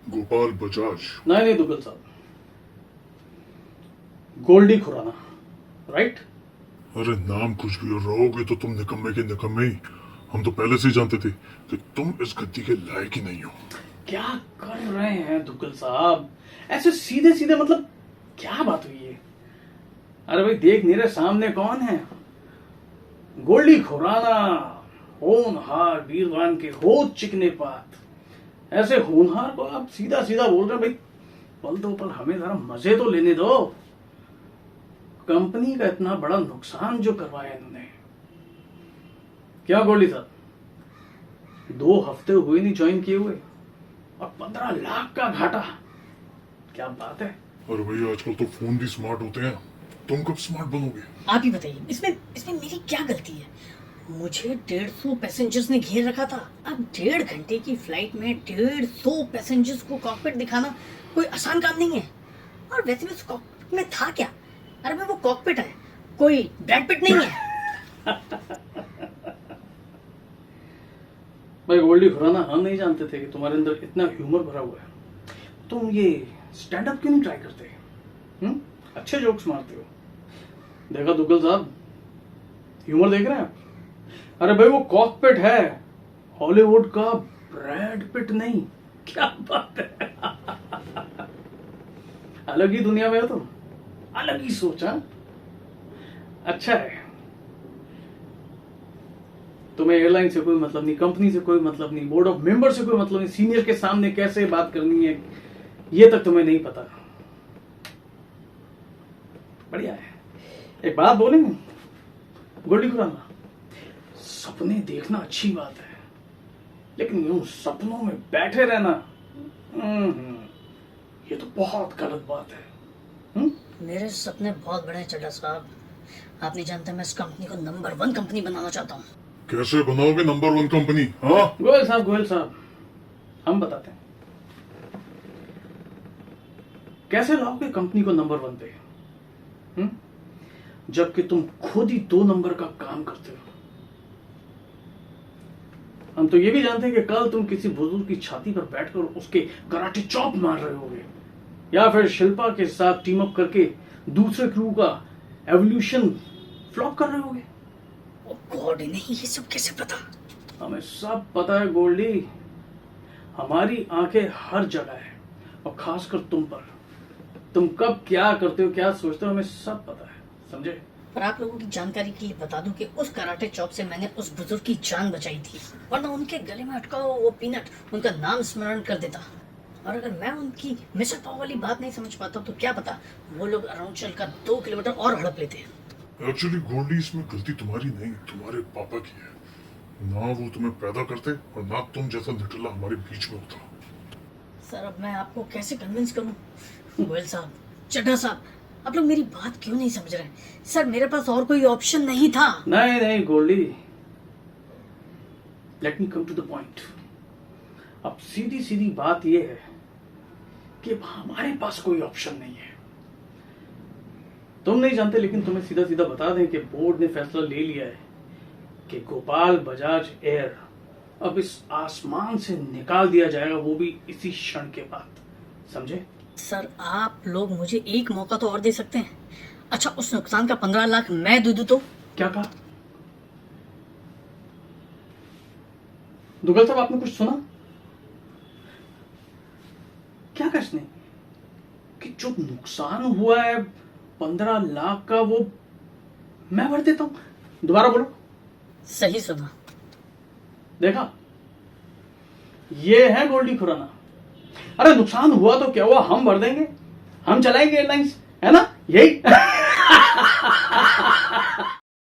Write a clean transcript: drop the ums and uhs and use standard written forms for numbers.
गोपाल बजाज। नहीं दुग्गल साहब, गोल्डी खुराना, राइट? अरे नाम कुछ भी और रहोगे तो तुम निकम्मे के निकम्मे ही। हम तो पहले से ही जानते थे कि तुम इस गद्दी के लायक ही नहीं हो। क्या कर रहे हैं दुग्गल साहब? ऐसे सीधे सीधे, मतलब क्या बात हुई है? अरे भाई देख नहीं रहे सामने कौन है? गोल्डी खुराना, होनहार वीरवान के होद चिकने पात। ऐसे होनहार को आप सीधा सीधा बोल रहे हैं? भाई पल दो पल, हमें जरा मजे तो लेने दो। कंपनी का इतना बड़ा नुकसान जो करवाया इन्होंने। क्या गोल्डी साहब, 2 हफ्ते हुए नहीं ज्वाइन किए हुए और 15 लाख का घाटा। क्या बात है? अरे भाई आजकल तो फोन भी स्मार्ट होते हैं, तुम कब स्मार्ट बनोगे? आप ही बताइए, इसमें मेरी क्या गलती है? मुझे 150 पैसेंजर्स ने घेर रखा था। अब 1.5 घंटे की फ्लाइट में 150 पैसेंजर्स को कॉकपिट दिखाना कोई आसान काम नहीं है। और वैसे भी उस कॉकपिट में था क्या? अरे भाई वो कॉकपिट है, कोई ब्रैड पिट नहीं है। भाई गोल्डी खुराना, हम नहीं जानते थे कि तुम्हारे अंदर इतना ह्यूमर भरा हुआ है। तुम ये स्टैंड अप क्यों नहीं ट्राई करते? अच्छे जोक्स मारते हो। देखा दुग्गल साहब, ह्यूमर देख रहे हैं आप? अरे भाई वो कॉकपिट है, हॉलीवुड का ब्रैड पिट नहीं। क्या बात है? अलग ही दुनिया में हो तुम, अलग ही सोचा। अच्छा है, तुम्हें एयरलाइन से कोई मतलब नहीं, कंपनी से कोई मतलब नहीं, बोर्ड ऑफ मेंबर से कोई मतलब नहीं, सीनियर के सामने कैसे बात करनी है ये तक तुम्हें नहीं पता। बढ़िया है। एक बात बोलेंगे गोल्डी खुराना, सपने देखना अच्छी बात है, लेकिन यूं सपनों में बैठे रहना ये तो बहुत गलत बात है। मेरे सपने बहुत बड़े हैं चड्ढा साहब। आप नहीं जानते, मैं इस कंपनी को नंबर 1 कंपनी बनाना चाहता हूँ। कैसे बनाओगे नंबर 1 कंपनी? हाँ गोयल साहब, हम बताते हैं कैसे लाओगे कंपनी को नंबर 1 पे, जबकि तुम खुद ही 2 नंबर का काम करते हो। हम तो ये भी जानते हैं कि कल तुम किसी बुजुर्ग की छाती पर बैठकर उसके कराटे चॉप मार रहे होगे, या फिर शिल्पा के साथ टीम अप करके दूसरे क्रू का एवोल्यूशन फ्लॉप कर रहे होगे। ओ गॉड, नहीं ये सब कैसे पता? हमें सब पता है गोल्डी, हमारी आंखें हर जगह है, और खासकर तुम पर। तुम कब क्या करते हो, क्या सोचते हो, हमें सब पता है, समझे? पर आप लोगों की जानकारी के लिए बता दूं कि उस कराटे चॉप से मैंने उस बुजुर्ग की जान बचाई थी, वरना उनके गले में अटका हुआ वो पीनट उनका नाम स्मरण कर देता। और अगर मैं उनकी मिसल पाव वाली बात नहीं समझ पाता तो क्या पता वो लोग अरुणाचल का 2 किलोमीटर और हड़प लेते हैं। एक्चुअली गोल्डी, इसमें गलती तुम्हारी नहीं, तुम्हारे पापा की है। ना वो तुम्हें पैदा करते और ना तुम जैसा निठल्ला हमारे बीच में होता। सर अब मैं आपको कैसे कन्विंस करूं? गोयल साहब, चड्ढा साहब, आप लोग मेरी बात क्यों नहीं समझ रहे? सर मेरे पास और कोई ऑप्शन नहीं था। नहीं Goldie, let me come to the point. अब सीधी सीधी बात यह है कि हमारे पास कोई ऑप्शन नहीं है। तुम नहीं जानते, लेकिन तुम्हें सीधा सीधा बता दें कि बोर्ड ने फैसला ले लिया है कि गोपाल बजाज एयर अब इस आसमान से निकाल दिया जाएगा, वो भी इसी क्षण के बाद, समझे? सर आप लोग मुझे एक मौका तो और दे सकते हैं। अच्छा, उस नुकसान का 15 लाख मैं दे दूं तो? क्या कहा दुग्गल साहब, आपने कुछ सुना? क्या कहा इसने कि जो नुकसान हुआ है 15 लाख का वो मैं भर देता हूं? दोबारा बोलो। सही सुना। देखा, ये है गोल्डी खुराना। अरे नुकसान हुआ तो क्या हुआ, हम भर देंगे, हम चलाएंगे एयरलाइंस, है ना? यही